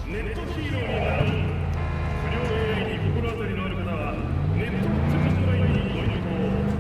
ネットヒーローになる。不良 AI に心当たりのある方はネット通販ラインにご入力を。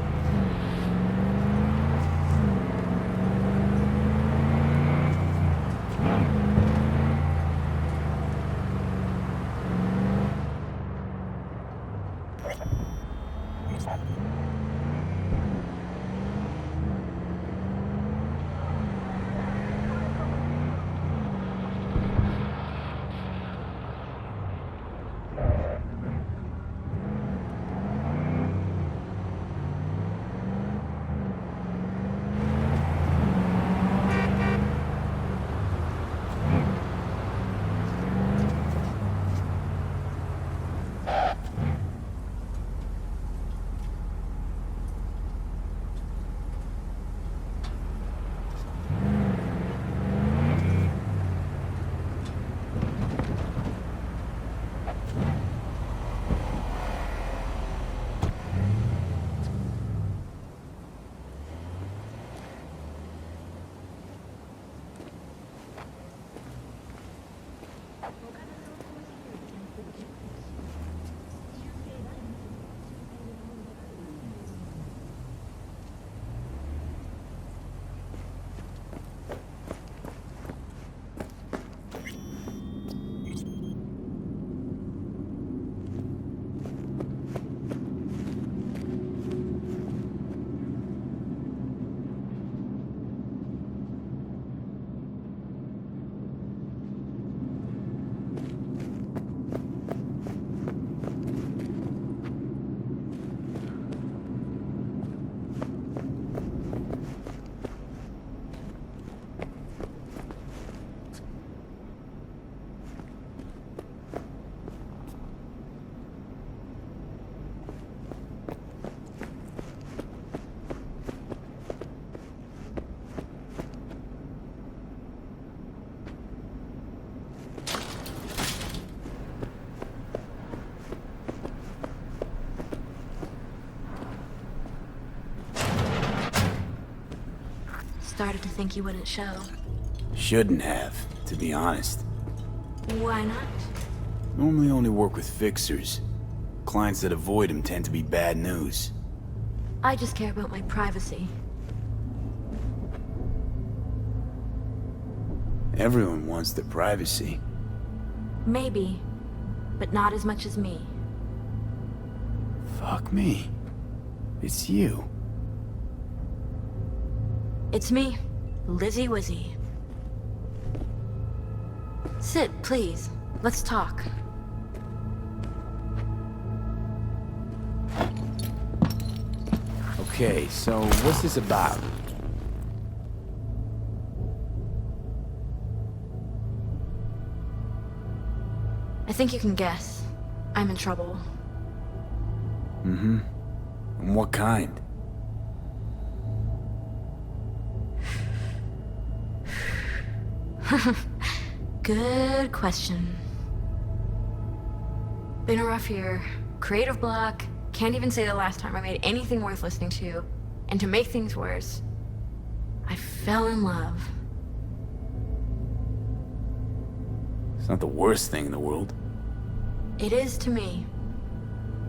Started to think you wouldn't show. Shouldn't have, to be honest. Why not? Normally only work with fixers. Clients that avoid him tend to be bad news. I just care about my privacy. Everyone wants their privacy. Maybe, but not as much as me. Fuck me. It's you. It's me, Lizzie Wizzy. Sit, please. Let's talk. Okay, so what's this about? I think you can guess. I'm in trouble. Mm-hmm. And what kind? Good question. Been a rough year. Creative block. Can't even say the last time I made anything worth listening to. And to make things worse, I fell in love. It's not the worst thing in the world. It is to me.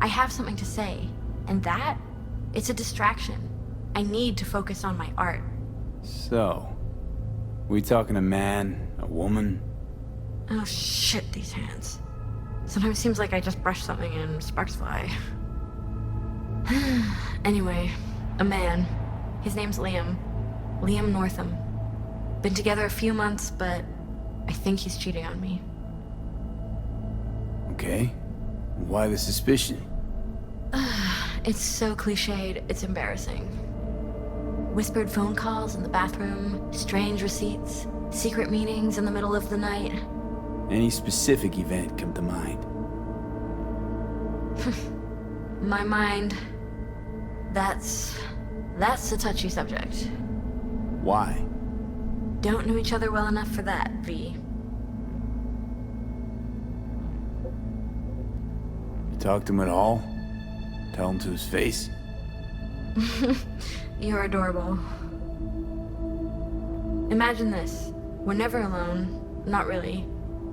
I have something to say, and that, it's a distraction. I need to focus on my art. So, we talking a man, a woman? Oh shit, these hands. Sometimes it seems like I just brushed something and sparks fly. Anyway, a man. His name's Liam. Liam Northam. Been together a few months, but I think he's cheating on me. Okay. Why the suspicion? It's so cliched, it's embarrassing. Whispered phone calls in the bathroom, strange receipts, secret meetings in the middle of the night. Any specific event come to mind? My mind, that's a touchy subject. Why? Don't know each other well enough for that, V. You talk to him at all? Tell him to his face? You're adorable. Imagine this. We're never alone. Not really.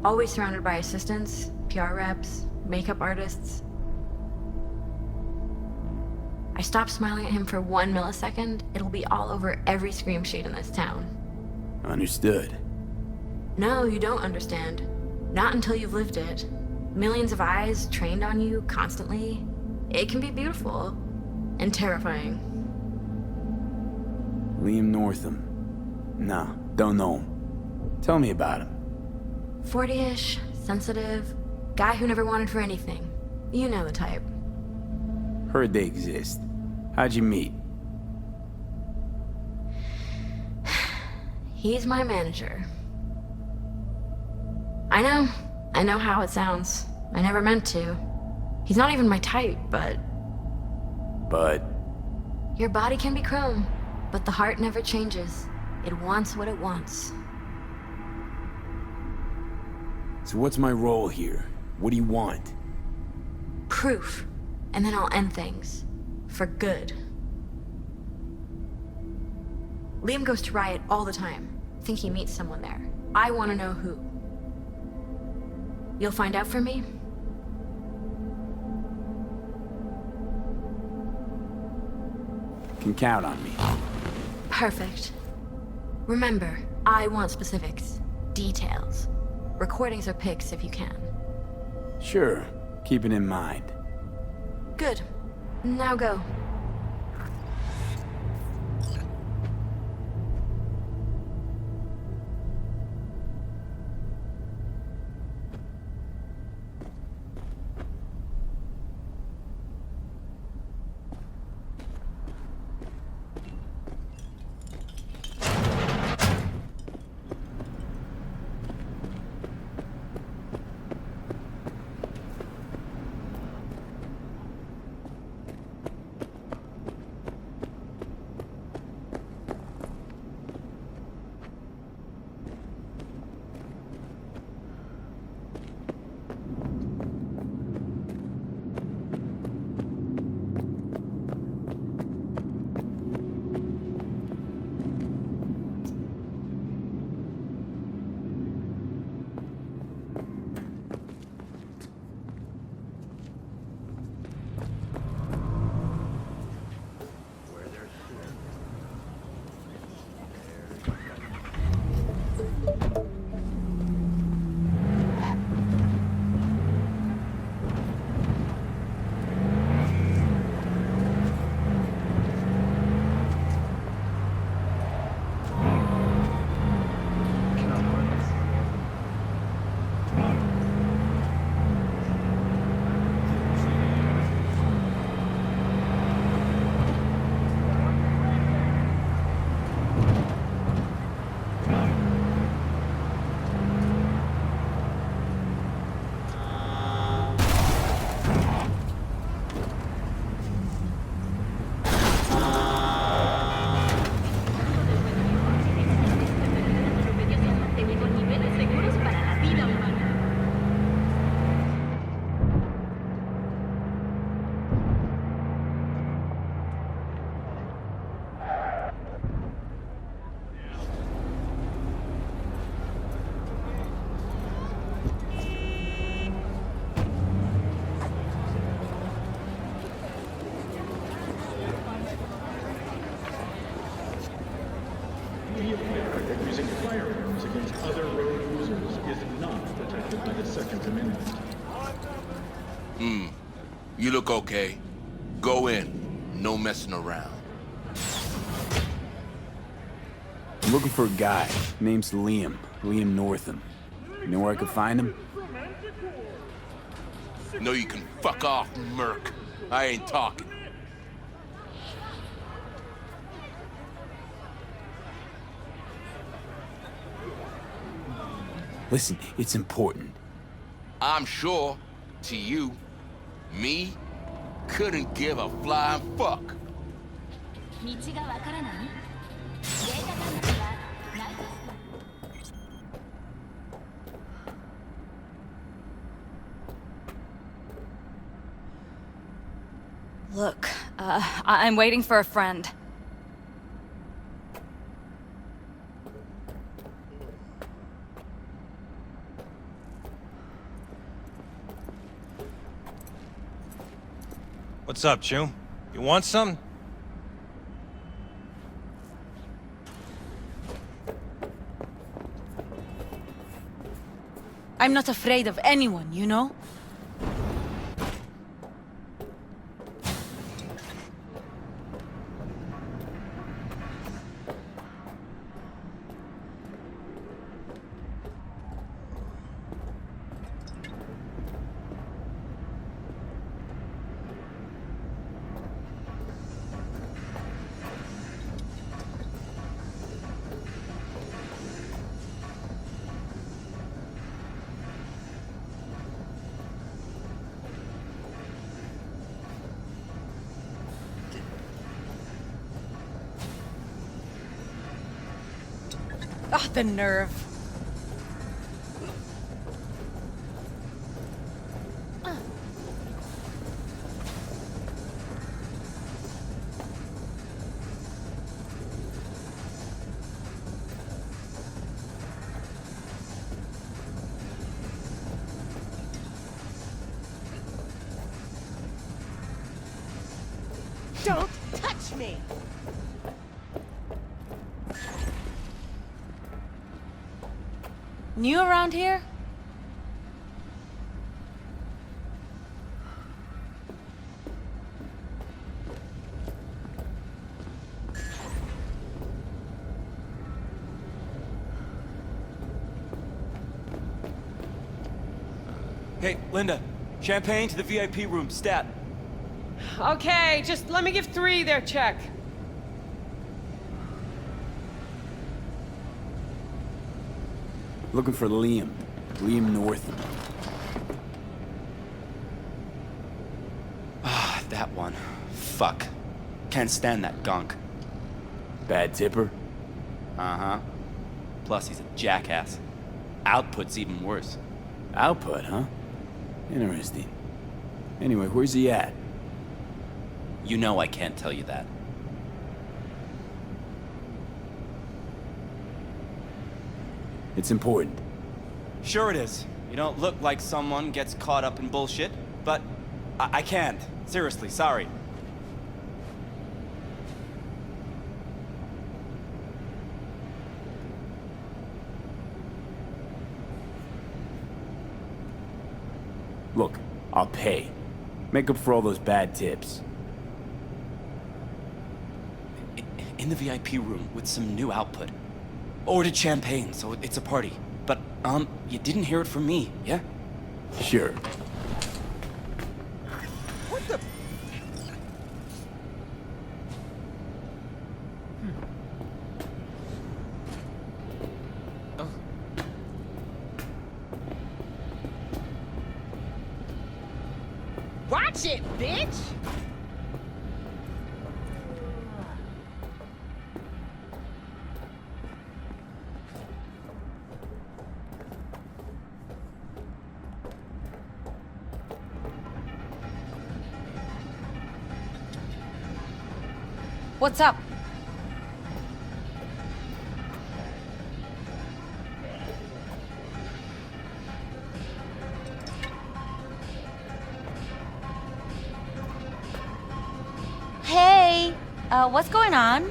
Always surrounded by assistants, PR reps, makeup artists. I stop smiling at him for 1 millisecond, it'll be all over every scream sheet in this town. Understood. No, you don't understand. Not until you've lived it. Millions of eyes trained on you constantly. It can be beautiful and terrifying. Liam Northam. Nah, don't know him. Tell me about him. 40-ish, sensitive, guy who never wanted for anything. You know the type. Heard they exist. How'd you meet? He's my manager. I know how it sounds. I never meant to. He's not even my type, but... But... Your body can be chrome, but the heart never changes. It wants what it wants. So what's my role here? What do you want? Proof. And then I'll end things. For good. Liam goes to Riot all the time. Think he meets someone there. I want to know who. You'll find out for me? Can count on me. Perfect. Remember, I want specifics. Details. Recordings or pics if you can. Sure. Keep it in mind. Good. Now go. Using firearms against other road users is not protected by the Second Amendment. You look okay. Go in. No messing around. I'm looking for a guy. Name's Liam. Liam Northam. You know where I can find him? No, you can fuck off, Merc. I ain't talking. Listen, it's important. I'm sure, to you, me, couldn't give a flying fuck. Look, I'm waiting for a friend. What's up, Chew? You want something? I'm not afraid of anyone, you know? Ah, the nerve. Don't touch me! New around here? Hey, Linda. Champagne to the VIP room, stat. Okay, just let me give 3 their check. Looking for Liam. Liam North. Ah, that one. Fuck. Can't stand that gunk. Bad tipper? Uh-huh. Plus, he's a jackass. Output's even worse. Output, huh? Interesting. Anyway, where's he at? You know I can't tell you that. It's important. Sure it is. You don't look like someone gets caught up in bullshit, but I can't. Seriously, sorry. Look, I'll pay. Make up for all those bad tips. In the VIP room with some new output. Ordered champagne, so it's a party. But, you didn't hear it from me, yeah? Sure. What the... Watch it, bitch! What's up? Hey, what's going on?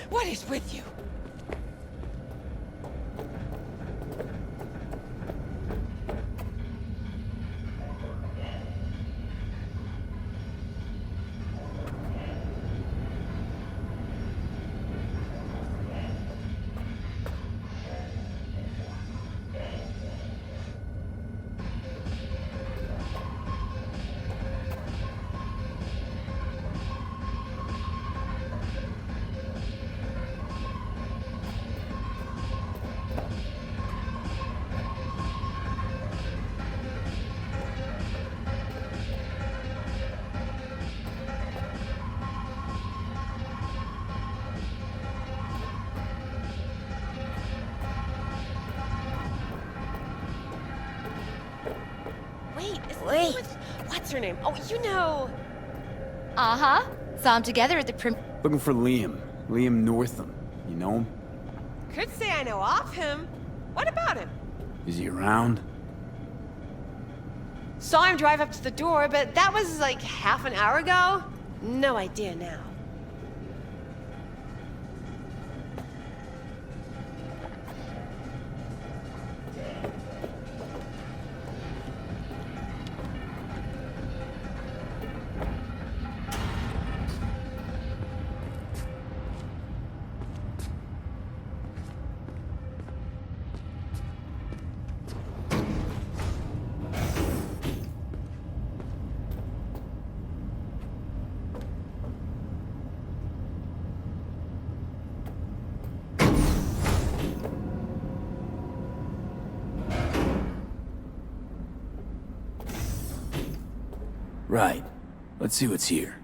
What is with you? Wait, what's her name? Oh, you know. Uh-huh. Saw them together at the Looking for Liam. Liam Northam. You know him? Could say I know of him. What about him? Is he around? Saw him drive up to the door, but that was like half an hour ago. No idea now. Right. Let's see what's here.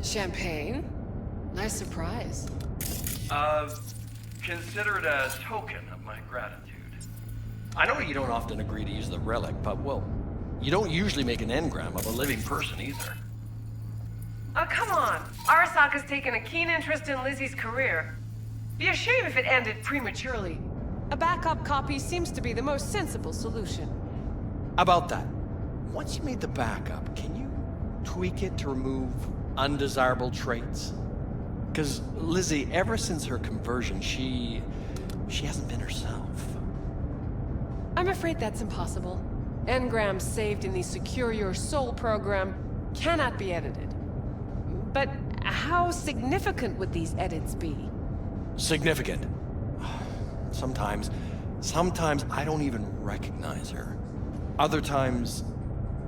Champagne? Nice surprise. Consider it a token of my gratitude. I know you don't often agree to use the relic, but, well, you don't usually make an engram of a living person either. Oh, come on. Arasaka's taken a keen interest in Lizzie's career. Be a shame if it ended prematurely. A backup copy seems to be the most sensible solution. About that, once you made the backup, can you tweak it to remove undesirable traits? Because Lizzie, ever since her conversion, she hasn't been herself. I'm afraid that's impossible. Engrams saved in the Secure Your Soul program cannot be edited. But how significant would these edits be? Significant. Sometimes I don't even recognize her. Other times,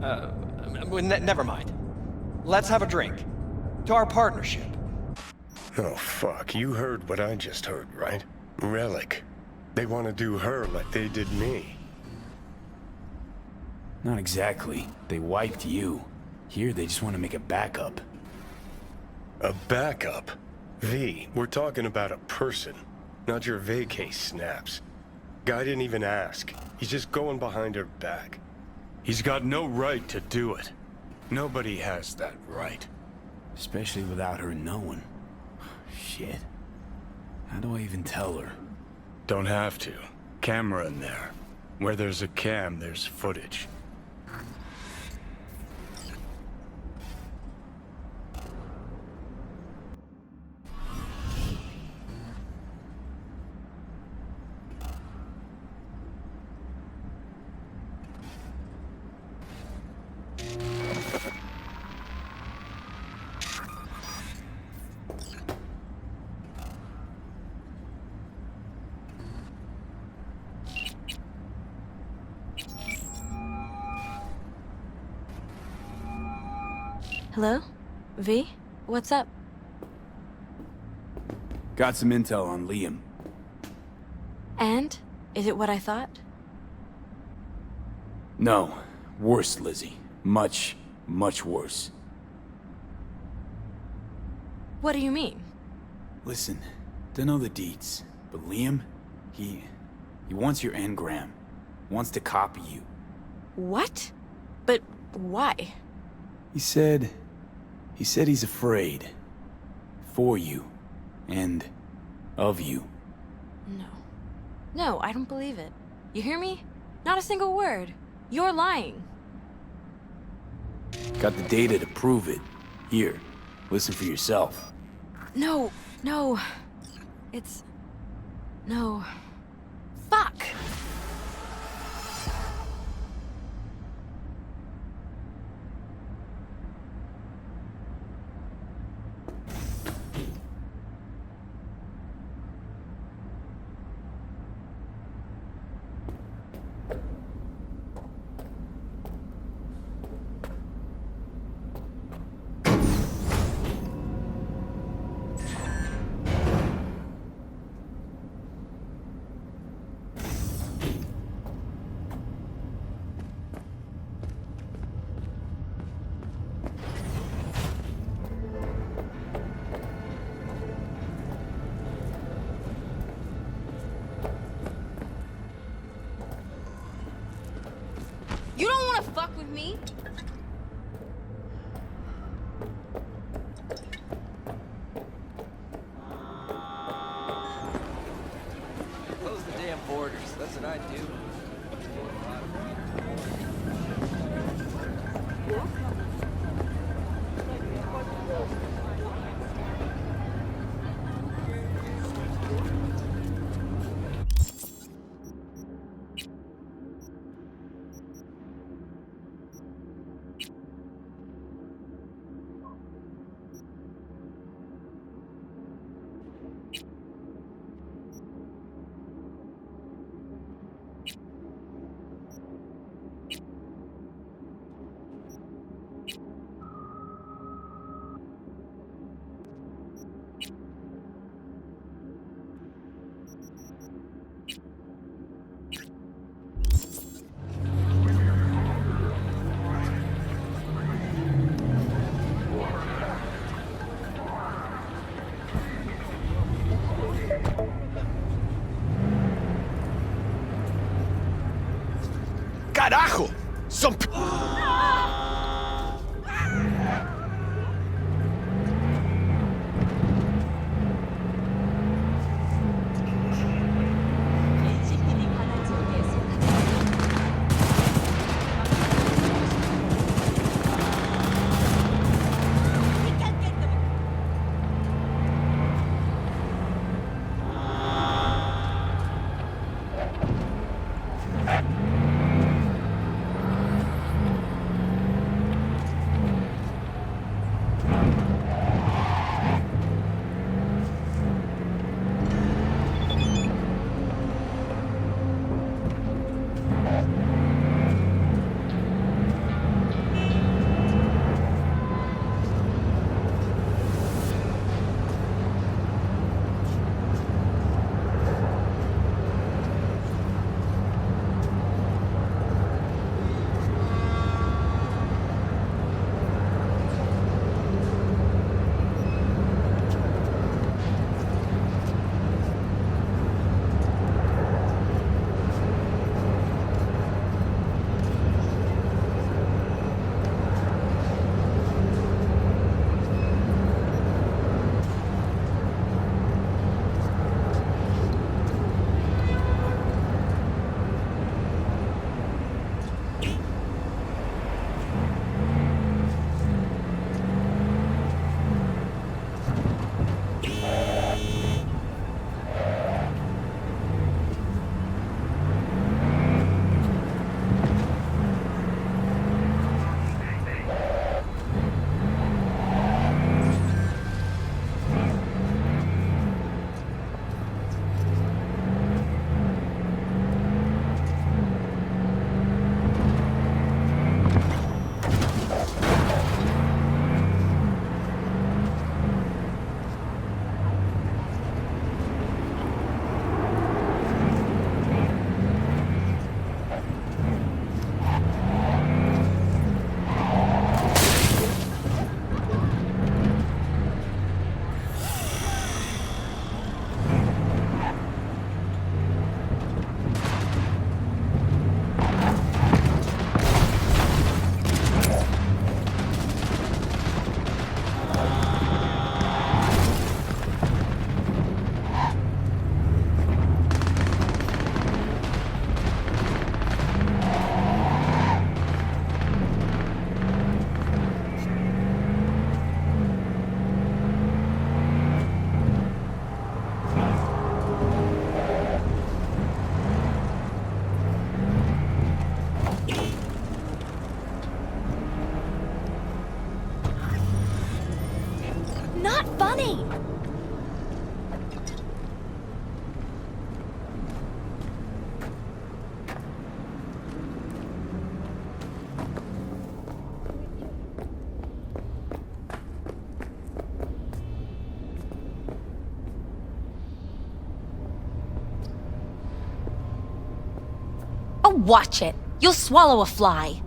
never mind. Let's have a drink. To our partnership. Oh, fuck. You heard what I just heard, right? Relic. They want to do her like they did me. Not exactly. They wiped you. Here, they just want to make a backup. A backup? V, we're talking about a person, not your vacay snaps. Guy didn't even ask. He's just going behind her back. He's got no right to do it. Nobody has that right. Especially without her knowing. Shit. How do I even tell her? Don't have to. Camera in there. Where there's a cam, there's footage. Hello? V? What's up? Got some intel on Liam. And? Is it what I thought? No. Worse, Lizzie. Much, much worse. What do you mean? Listen, don't know the deets, but Liam, he wants your engram. Wants to copy you. What? But why? He said he's afraid. For you. And of you. No. No, I don't believe it. You hear me? Not a single word. You're lying. Got the data to prove it. Here, listen for yourself. No, no. It's... No. Fuck! You don't want to fuck with me? Close the damn borders. That's what I do. Carajo! Some... funny! Oh, watch it! You'll swallow a fly.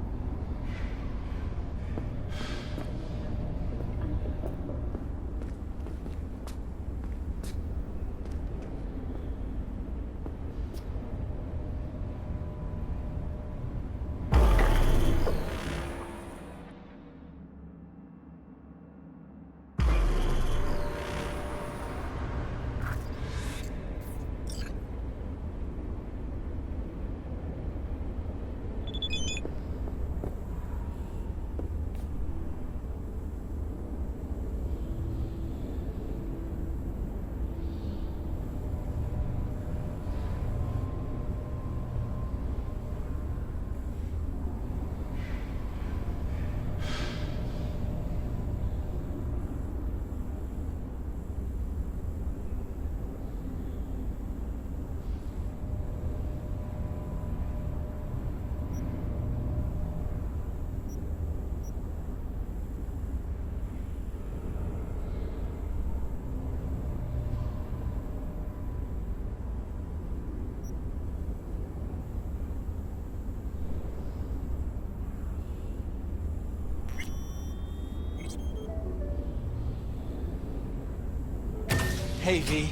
Hey, V.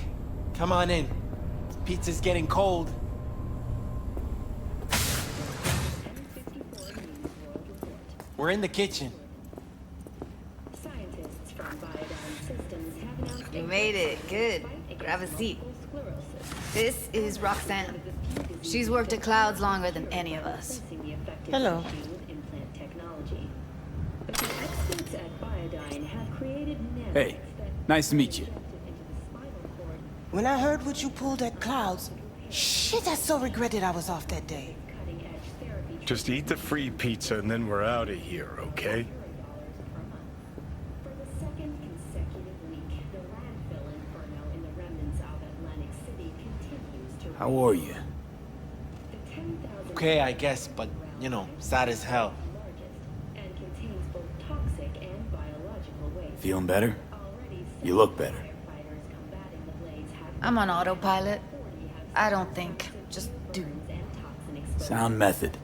Come on in. Pizza's getting cold. We're in the kitchen. You made it. Good. Grab a seat. This is Roxanne. She's worked at Clouds longer than any of us. Hello. Hey, nice to meet you. When I heard what you pulled at Clouds, shit, I so regretted I was off that day. Just eat the free pizza and then we're out of here, okay? How are you? Okay, I guess, but, you know, sad as hell. Feeling better? You look better. I'm on autopilot. I don't think, just do. Sound method.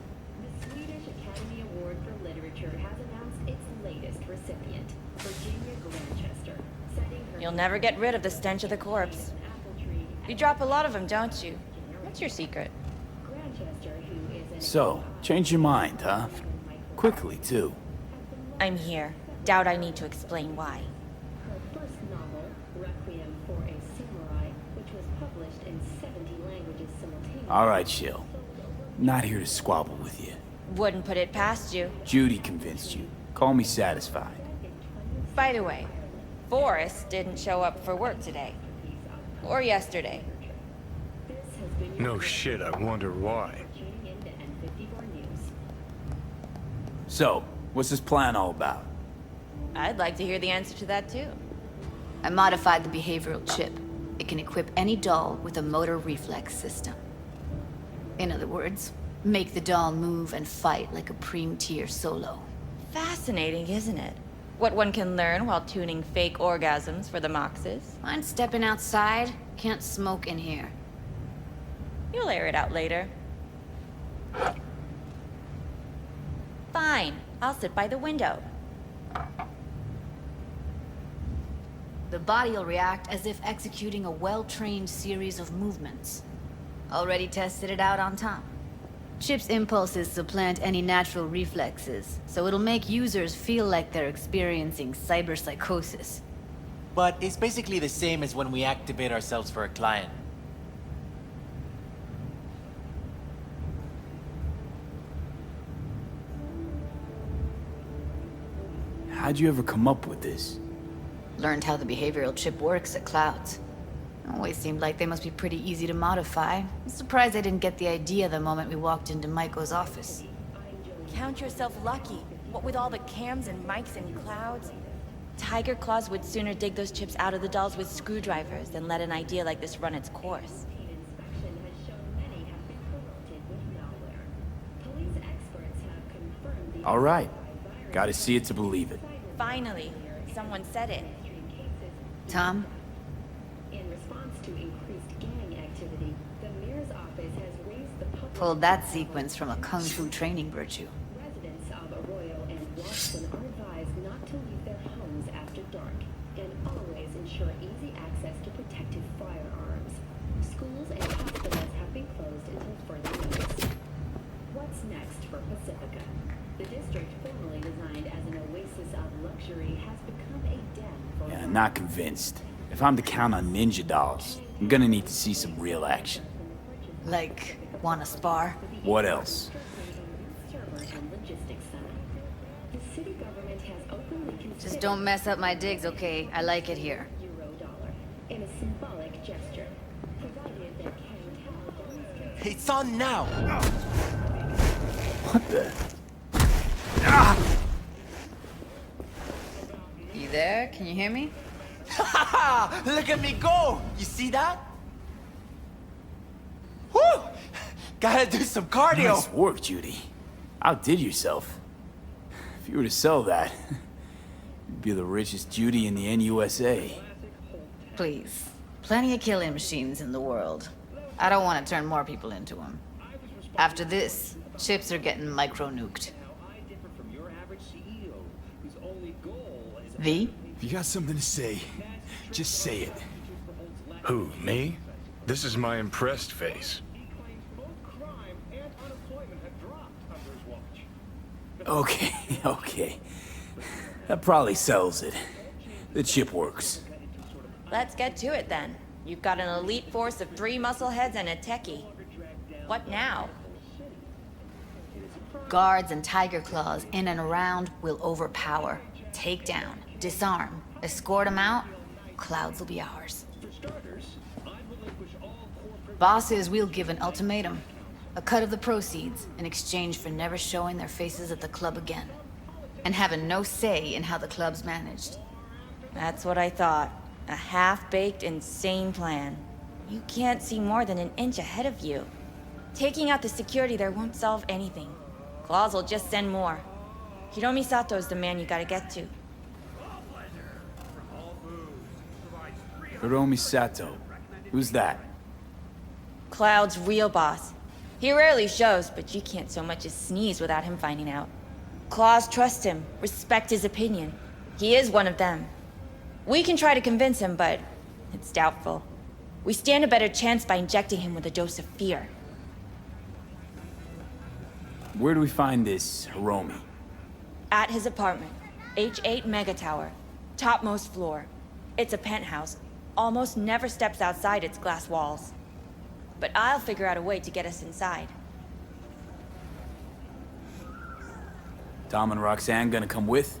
You'll never get rid of the stench of the corpse. You drop a lot of them, don't you? What's your secret? So, change your mind, huh? Quickly, too. I'm here. Doubt I need to explain why. All right, Shill. Not here to squabble with you. Wouldn't put it past you. Judy convinced you. Call me satisfied. By the way, Forrest didn't show up for work today. Or yesterday. No shit, I wonder why. So, what's this plan all about? I'd like to hear the answer to that too. I modified the behavioral chip. It can equip any doll with a motor reflex system. In other words, make the doll move and fight like a Preem-tier solo. Fascinating, isn't it? What one can learn while tuning fake orgasms for the Moxes. Mind stepping outside? Can't smoke in here. You'll air it out later. Fine, I'll sit by the window. The body will react as if executing a well-trained series of movements. Already tested it out on Tom. Chip's impulses supplant any natural reflexes, so it'll make users feel like they're experiencing cyberpsychosis. But it's basically the same as when we activate ourselves for a client. How'd you ever come up with this? Learned how the behavioral chip works at Clouds. Always seemed like they must be pretty easy to modify. I'm surprised I didn't get the idea the moment we walked into Maiko's office. Count yourself lucky. What with all the cams and mics and clouds. Tiger Claws would sooner dig those chips out of the dolls with screwdrivers than let an idea like this run its course. All right. Gotta see it to believe it. Finally, someone said it. Tom? In response to increased gang activity, the mayor's office has raised the public... Pulled that sequence from a kung fu training virtue. Residents of Arroyo and Watson are advised not to leave their homes after dark, and always ensure easy access to protected firearms. Schools and hospitals have been closed until further notice. What's next for Pacifica? The district, formerly designed as an oasis of luxury, has become a den for... Yeah, not convinced. If I'm to count on ninja dolls, I'm gonna need to see some real action. Like, wanna spar? What else? Just don't mess up my digs, okay? I like it here. In a symbolic gesture, provided that It's on now! What the? You there? Can you hear me? Look at me go! You see that? Woo! Gotta do some cardio! Nice work, Judy. Outdid yourself. If you were to sell that, you'd be the richest Judy in the NUSA. Please. Plenty of killing machines in the world. I don't want to turn more people into them. After this, chips are getting micro-nuked. V? If you got something to say, just say it. Who, me? This is my impressed face. Okay, okay. That probably settles it. The chip works. Let's get to it then. You've got an elite force of 3 muscleheads and a techie. What now? Guards and tiger claws in and around will overpower, take down, disarm, escort them out. Clouds will be ours. Bosses, we'll give an ultimatum. A cut of the proceeds in exchange for never showing their faces at the club again. And having no say in how the club's managed. That's what I thought. A half-baked, insane plan. You can't see more than an inch ahead of you. Taking out the security there won't solve anything. Claws will just send more. Hiromi Sato's the man you gotta get to. Hiromi Sato. Who's that? Cloud's real boss. He rarely shows, but you can't so much as sneeze without him finding out. Claws trust him, respect his opinion. He is one of them. We can try to convince him, but it's doubtful. We stand a better chance by injecting him with a dose of fear. Where do we find this Hiromi? At his apartment, H8 Mega Tower, topmost floor. It's a penthouse, almost never steps outside its glass walls. But I'll figure out a way to get us inside. Tom and Roxanne gonna come with?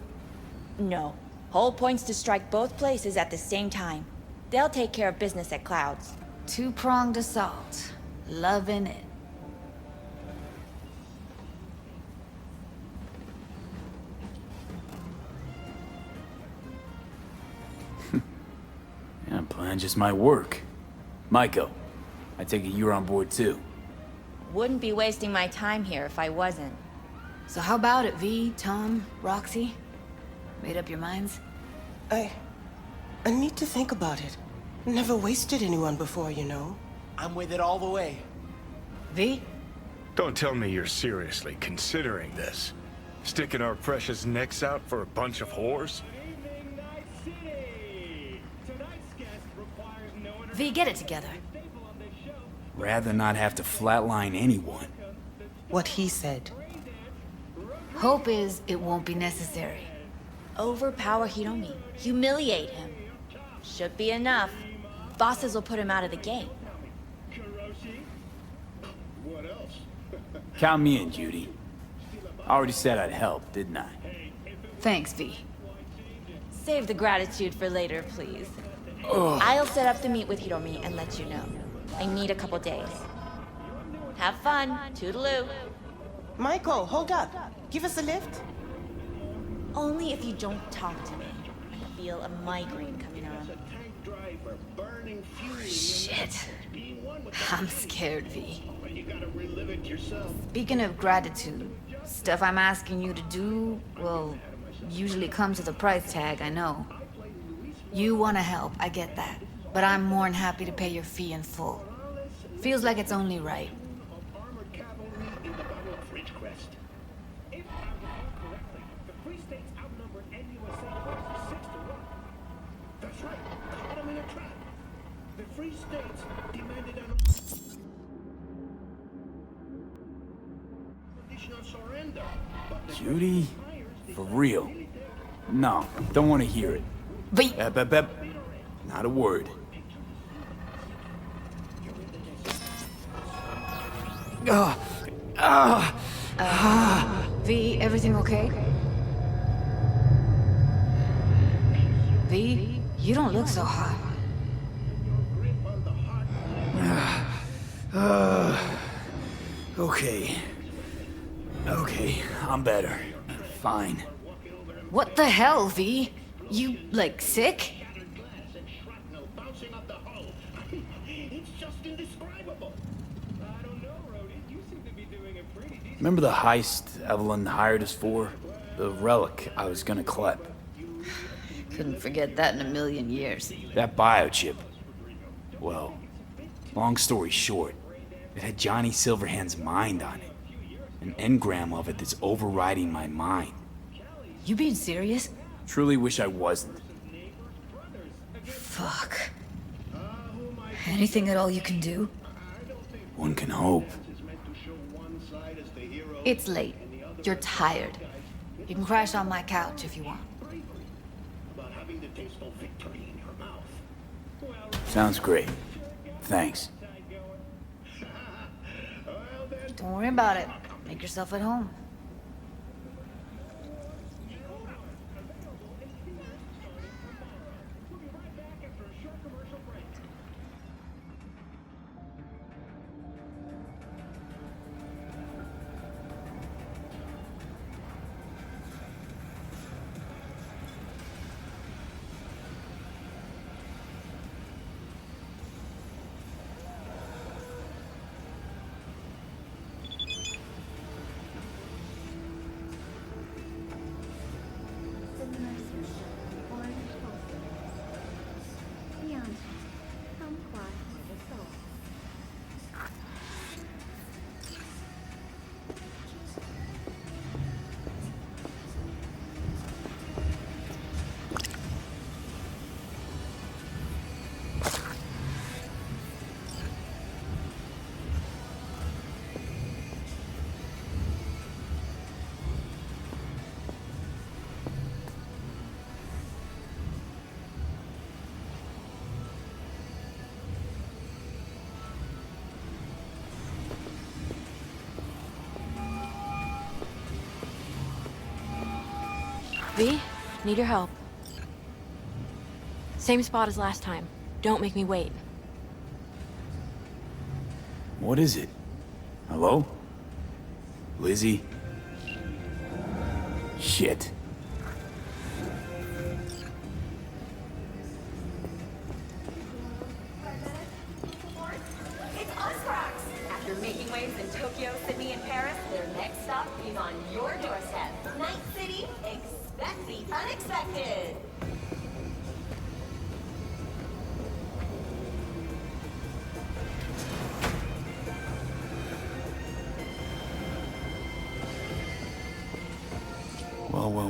No. Whole point's to strike both places at the same time. They'll take care of business at Clouds. Two-pronged assault. Loving it. Yeah, plan just might work. Maiko, I take it you're on board too. Wouldn't be wasting my time here if I wasn't. So how about it, V, Tom, Roxy? Made up your minds? I need to think about it. Never wasted anyone before, you know. I'm with it all the way. V? Don't tell me you're seriously considering this. Sticking our precious necks out for a bunch of whores? V, get it together. Rather not have to flatline anyone. What he said. Hope is it won't be necessary. Overpower Hiromi. Humiliate him. Should be enough. Bosses will put him out of the game. Count me in, Judy. I already said I'd help, didn't I? Thanks, V. Save the gratitude for later, please. Ugh. I'll set up the meet with Hiromi and let you know. I need a couple days. Have fun. Toodaloo. Michael, hold up. Give us a lift. Only if you don't talk to me. feel a migraine coming on. Shit. I'm scared, V. Speaking of gratitude, stuff I'm asking you to do, well, usually comes with a price tag, I know. You want to help, I get that. But I'm more than happy to pay your fee in full. Feels like it's only right. That's right, caught him in a trap. The Free States demanded an unconditional surrender. Judy? For real? No, don't want to hear it. But... Not a word. V, everything okay? V, you don't look so hot. Okay. Okay, I'm better. Fine. What the hell, V? You, like, sick? Remember the heist Evelyn hired us for? The relic I was gonna collect. Couldn't forget that in a million years. That biochip. Well, long story short, it had Johnny Silverhand's mind on it. An engram of it that's overriding my mind. You being serious? Truly wish I wasn't. Fuck. Anything at all you can do? One can hope. It's late. You're tired. You can crash on my couch if you want. Sounds great. Thanks. Don't worry about it. Make yourself at home. V, need your help. Same spot as last time. Don't make me wait. What is it? Hello? Lizzie? Shit. After making waves in Tokyo, Sydney, and Paris, their next stop is on your doorstep. Night City, expect the unexpected.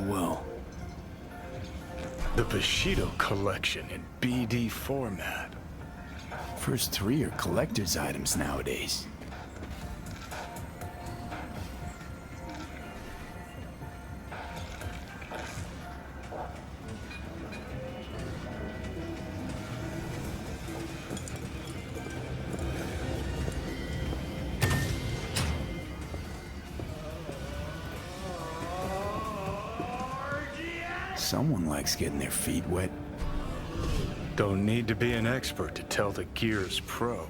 Well. The Bushido collection in BD format. First three are collector's items nowadays. Someone likes getting their feet wet. Don't need to be an expert to tell the Gear's pro.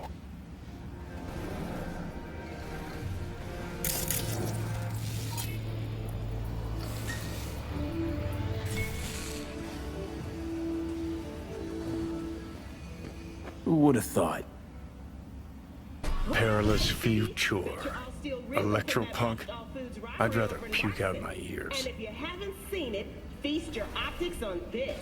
Who would have thought? Perilous future. Electropunk? I'd rather puke out my ears. And if you haven't seen it, feast your optics on this.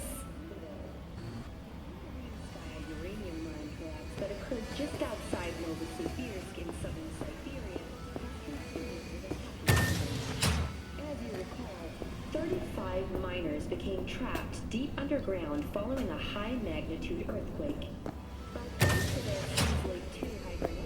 Uranium mine collapse that occurred just outside Novosibirsk in southern Siberia. As you recall, 35 miners became trapped deep underground following a high-magnitude earthquake. But thanks to their easily too hibernation.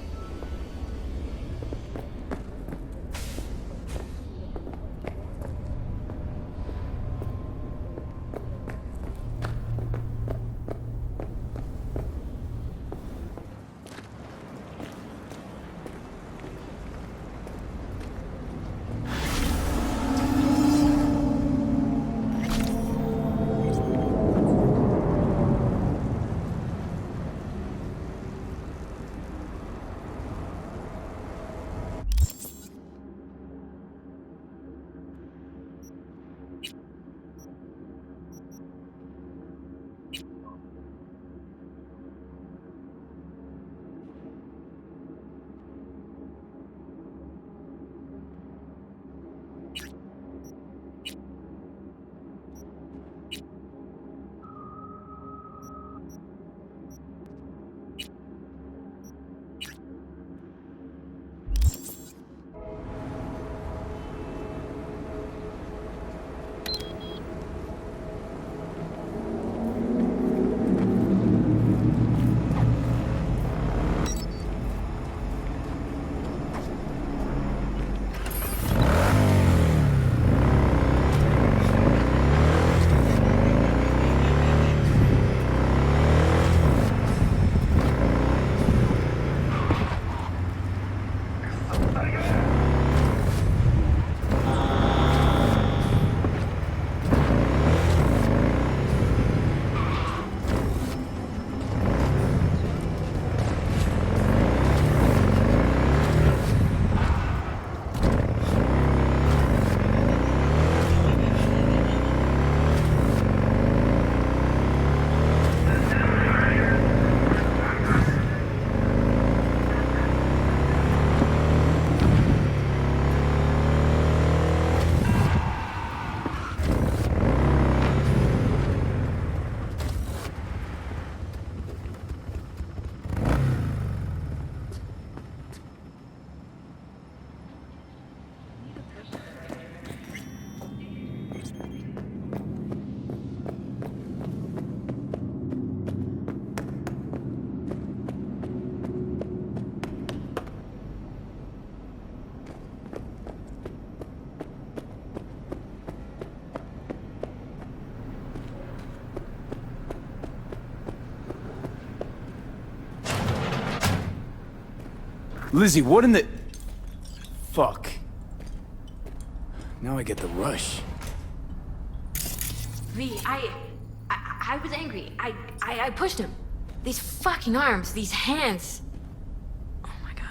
Lizzie, what in the... Fuck. Now I get the rush. V, I was angry. I pushed him. These fucking arms, these hands. Oh my god.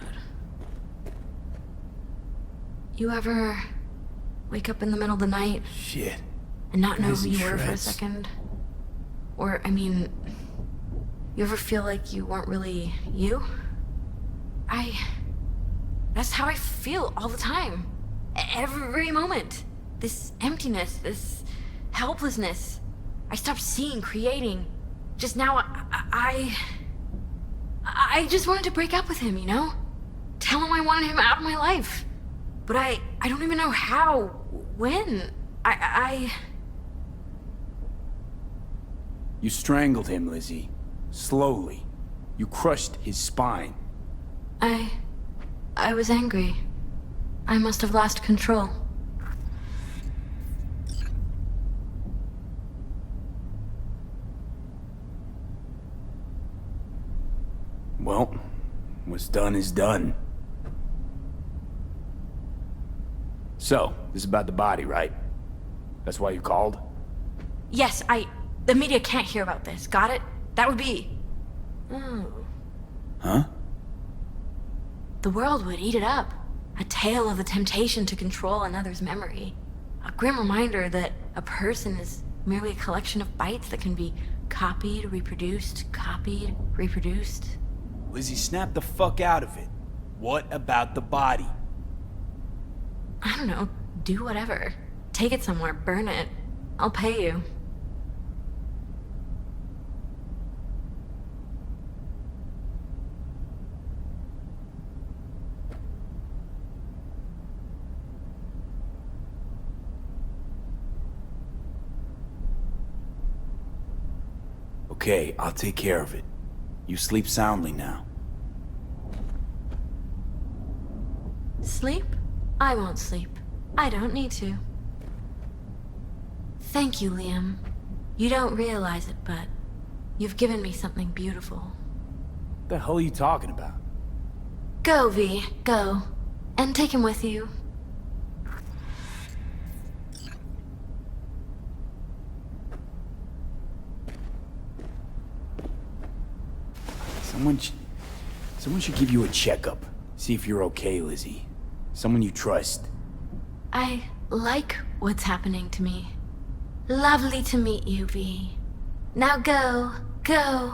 You ever wake up in the middle of the night? Shit. And not know Guys who in you were for a shreds. second? Or, I mean, you ever feel like you weren't really you? That's how I feel all the time. Every moment. This emptiness, this helplessness. I stopped seeing, creating. Just now, I just wanted to break up with him, you know? Tell him I wanted him out of my life. But I don't even know how, when. You strangled him, Lizzie. Slowly. You crushed his spine. I was angry. I must have lost control. Well, what's done is done. So, this is about the body, right? That's why you called? Yes, the media can't hear about this. Got it? That would be... Oh. Huh? The world would eat it up. A tale of the temptation to control another's memory. A grim reminder that a person is merely a collection of bytes that can be Copied, reproduced. Lizzie, snap the fuck out of it. What about the body? I don't know, do whatever. Take it somewhere, burn it. I'll pay you. Okay, I'll take care of it. You sleep soundly now. Sleep? I won't sleep. I don't need to. Thank you, Liam. You don't realize it, but you've given me something beautiful. What the hell are you talking about? Go, V, go. And take him with you. Someone should give you a checkup. See if you're okay, Lizzie. Someone you trust. I like what's happening to me. Lovely to meet you, V. Now go, go.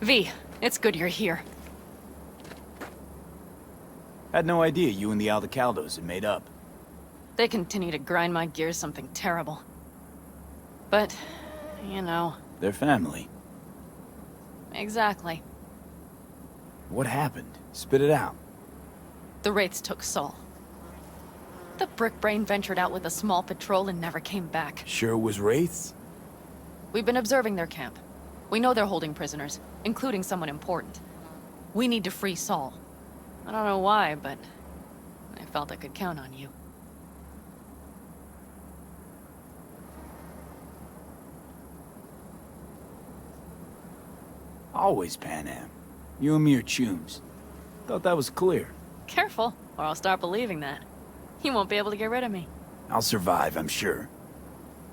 V, it's good you're here. Had no idea you and the Aldecaldos had made up. They continue to grind my gears something terrible. But, you know... They're family. Exactly. What happened? Spit it out. The Wraiths took Saul. The Brickbrain ventured out with a small patrol and never came back. Sure it was Wraiths? We've been observing their camp. We know they're holding prisoners, including someone important. We need to free Saul. I don't know why, but I felt I could count on you. Always Pan Am. You and me are chums. Thought that was clear. Careful, or I'll start believing that. You won't be able to get rid of me. I'll survive, I'm sure.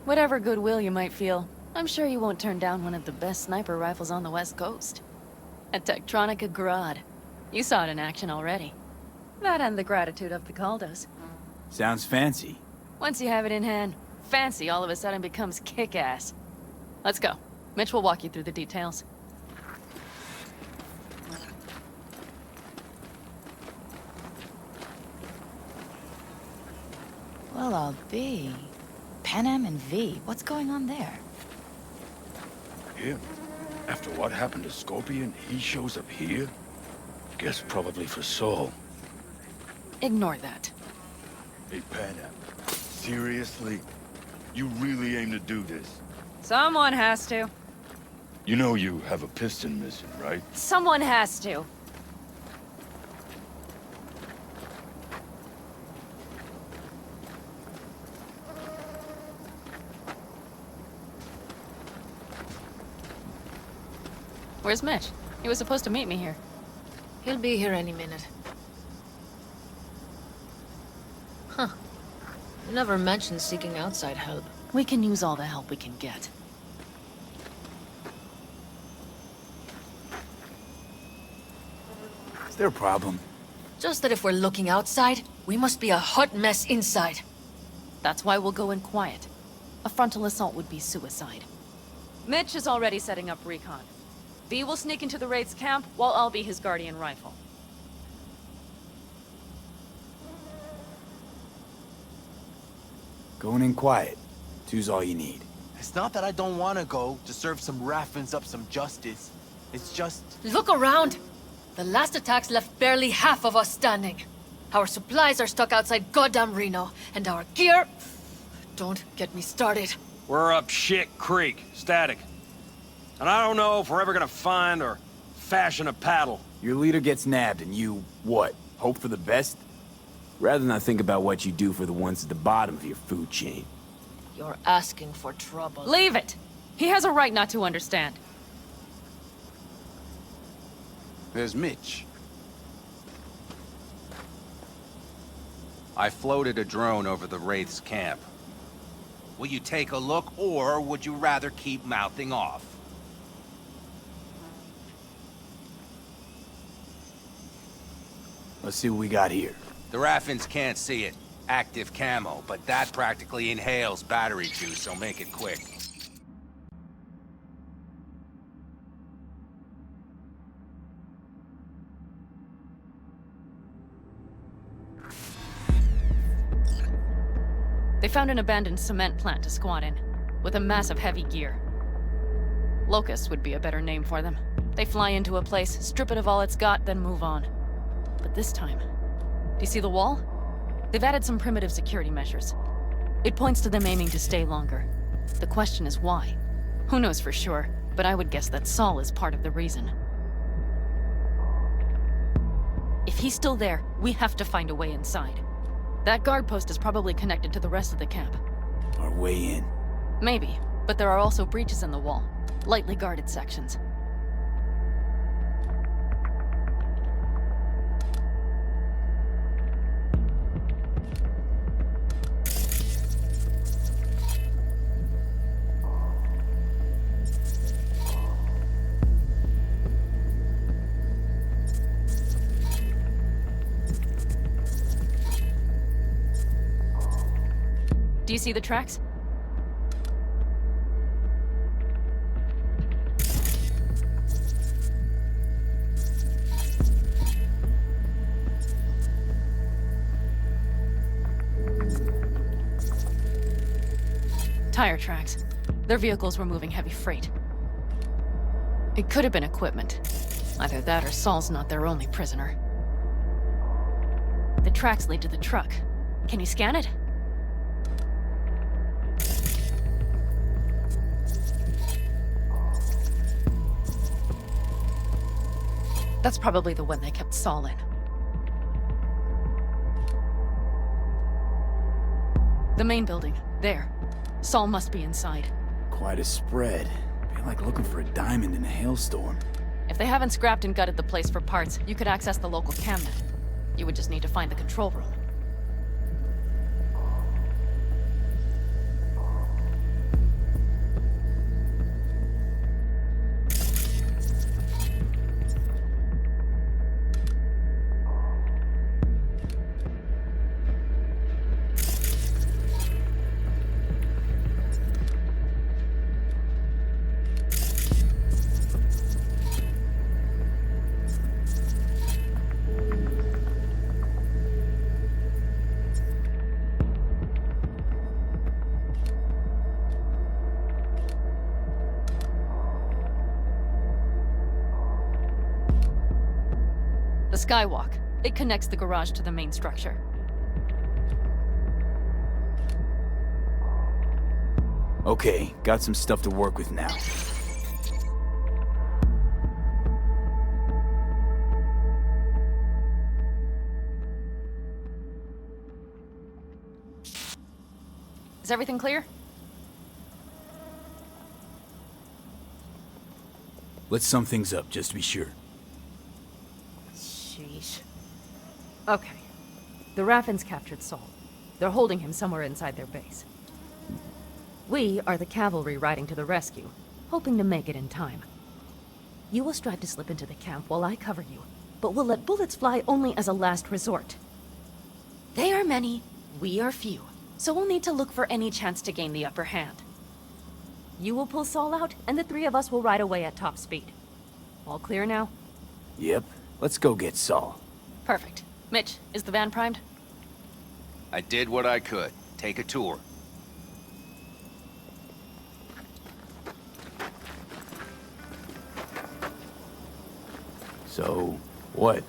Whatever goodwill you might feel, I'm sure you won't turn down one of the best sniper rifles on the West Coast. A Tektronica Grad. You saw it in action already. That and the gratitude of the Caldos. Sounds fancy. Once you have it in hand, fancy all of a sudden becomes kick-ass. Let's go. Mitch will walk you through the details. Well, I'll be. Pan-Am and V, what's going on there? Him? After what happened to Scorpion, he shows up here? Guess probably for Saul. Ignore that. Hey, Pan-Am, seriously? You really aim to do this? Someone has to. You know you have a piston missing, right? Someone has to. Where's Mitch? He was supposed to meet me here. He'll be here any minute. Huh. You never mentioned seeking outside help. We can use all the help we can get. Is there a problem? Just that if we're looking outside, we must be a hot mess inside. That's why we'll go in quiet. A frontal assault would be suicide. Mitch is already setting up recon. V will sneak into the Wraith's camp, while I'll be his guardian rifle. Going in quiet. Two's all you need. It's not that I don't want to go to serve some Raffins up some justice. It's just... Look around! The last attacks left barely half of us standing. Our supplies are stuck outside goddamn Reno, and our gear... Don't get me started. We're up Shit Creek, static. And I don't know if we're ever gonna find or fashion a paddle. Your leader gets nabbed and you, what, hope for the best? Rather not think about what you do for the ones at the bottom of your food chain. You're asking for trouble. Leave it! He has a right not to understand. There's Mitch. I floated a drone over the Wraith's camp. Will you take a look, or would you rather keep mouthing off? Let's see what we got here. The Raffins can't see it. Active camo, but that practically inhales battery juice, so make it quick. They found an abandoned cement plant to squat in, with a massive heavy gear. Locusts would be a better name for them. They fly into a place, strip it of all it's got, then move on. But this time, do you see the wall? They've added some primitive security measures. It points to them aiming to stay longer. The question is why? Who knows for sure, but I would guess that Saul is part of the reason. If he's still there, we have to find a way inside. That guard post is probably connected to the rest of the camp. Our way in. Maybe, but there are also breaches in the wall. Lightly guarded sections. Do you see the tracks? Tire tracks. Their vehicles were moving heavy freight. It could have been equipment. Either that or Saul's not their only prisoner. The tracks lead to the truck. Can you scan it? That's probably the one they kept Saul in. The main building. There. Saul must be inside. Quite a spread. Be like looking for a diamond in a hailstorm. If they haven't scrapped and gutted the place for parts, you could access the local camnet. You would just need to find the control room. The skywalk. It connects the garage to the main structure. Okay, got some stuff to work with now. Is everything clear? Let's sum things up, just to be sure. Sheesh. Okay. The Raffens captured Saul. They're holding him somewhere inside their base. We are the cavalry riding to the rescue, hoping to make it in time. You will strive to slip into the camp while I cover you, but we'll let bullets fly only as a last resort. They are many, we are few, so we'll need to look for any chance to gain the upper hand. You will pull Saul out, and the three of us will ride away at top speed. All clear now? Yep. Let's go get Saul. Perfect. Mitch, is the van primed? I did what I could. Take a tour. So, what?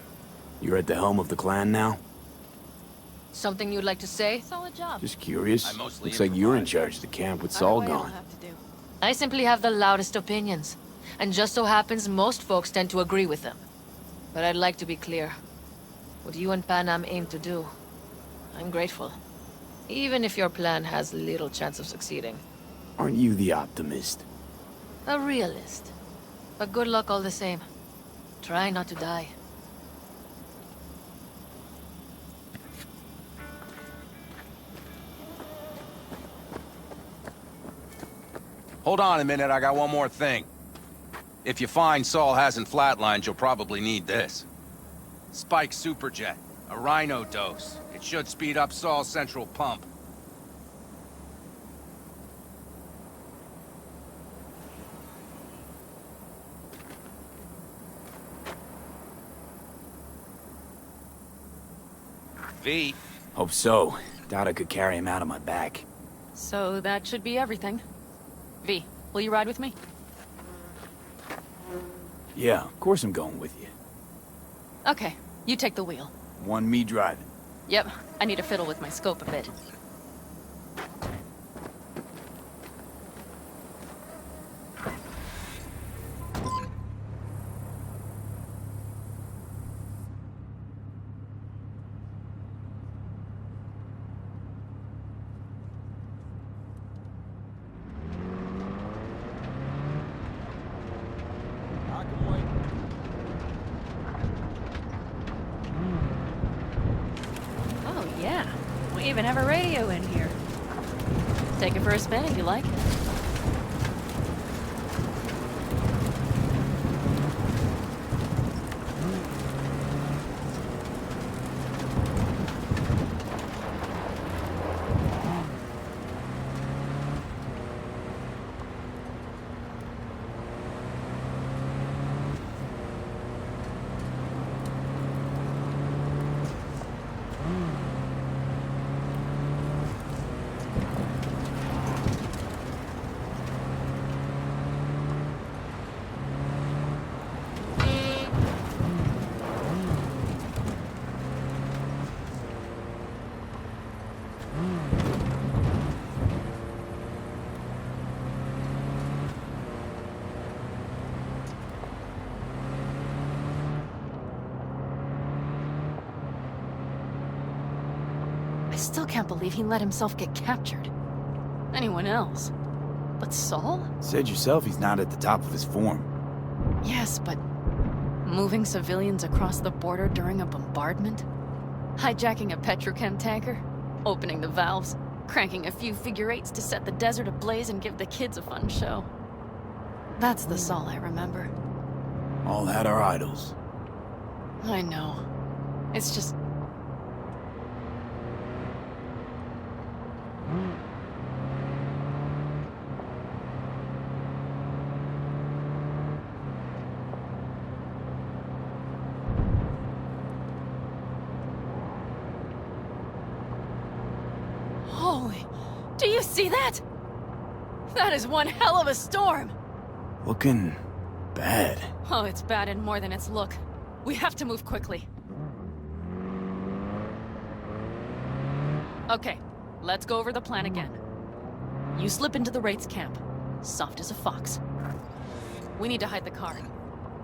You're at the helm of the clan now? Something you'd like to say? Solid job. Just curious. Looks like you're in charge of the camp with Saul gone. I simply have the loudest opinions, and just so happens most folks tend to agree with them. But I'd like to be clear. What you and Panam aim to do, I'm grateful. Even if your plan has little chance of succeeding. Aren't you the optimist? A realist. But good luck all the same. Try not to die. Hold on a minute, I got one more thing. If you find Saul hasn't flatlined, you'll probably need this. Spike Superjet, a Rhino dose. It should speed up Saul's central pump. V. Hope so. Doubt I could carry him out on my back. So that should be everything. V, will you ride with me? Yeah, of course I'm going with you. Okay, you take the wheel. Want me driving? Yep, I need to fiddle with my scope a bit. We even have a radio in here. Take it for a spin if you like. still can't believe he let himself get captured. Anyone else? But Saul? Said yourself he's not at the top of his form. Yes, but moving civilians across the border during a bombardment? Hijacking a petrochem tanker? Opening the valves? Cranking a few figure eights to set the desert ablaze and give the kids a fun show? That's the Saul I remember. All had our idols. I know. It's just... Holy... Do you see that? That is one hell of a storm! Looking... bad. Oh, it's bad and more than its look. We have to move quickly. Okay, let's go over the plan again. You slip into the Wraith's camp, soft as a fox. We need to hide the car.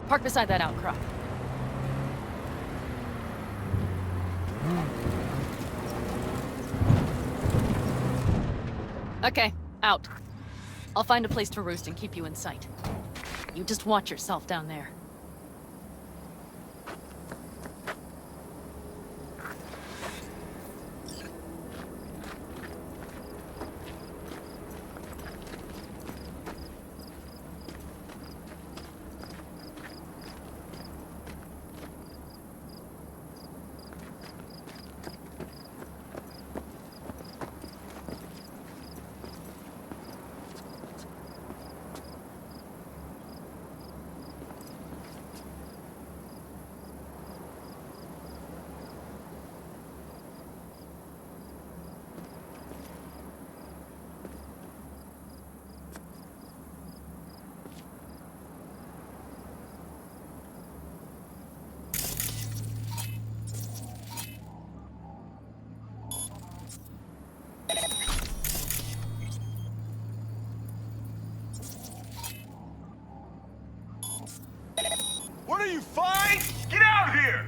Park beside that outcrop. Okay, out. I'll find a place to roost and keep you in sight. You just watch yourself down there. What are you, fine? Get out here!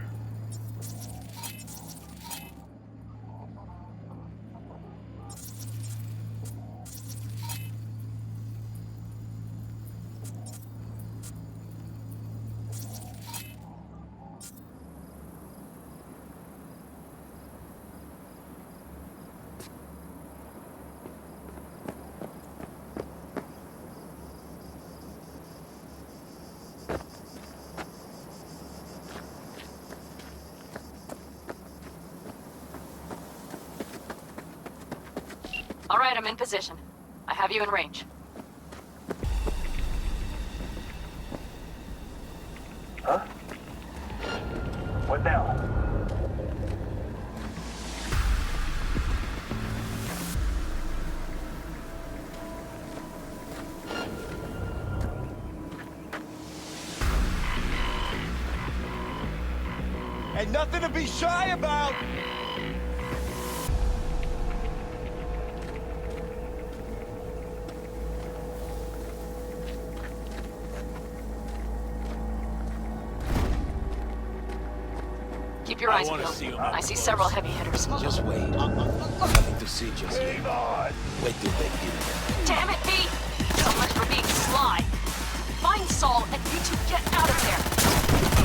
All right, I'm in position. I have you in range. Huh? What now? Ain't nothing to be shy about! Keep your eyes peeled. I see several heavy hitters. Just wait. Nothing to see just yet. Wait till they get here. Damn it, V! So much for being sly. Find Saul and you two get out of there.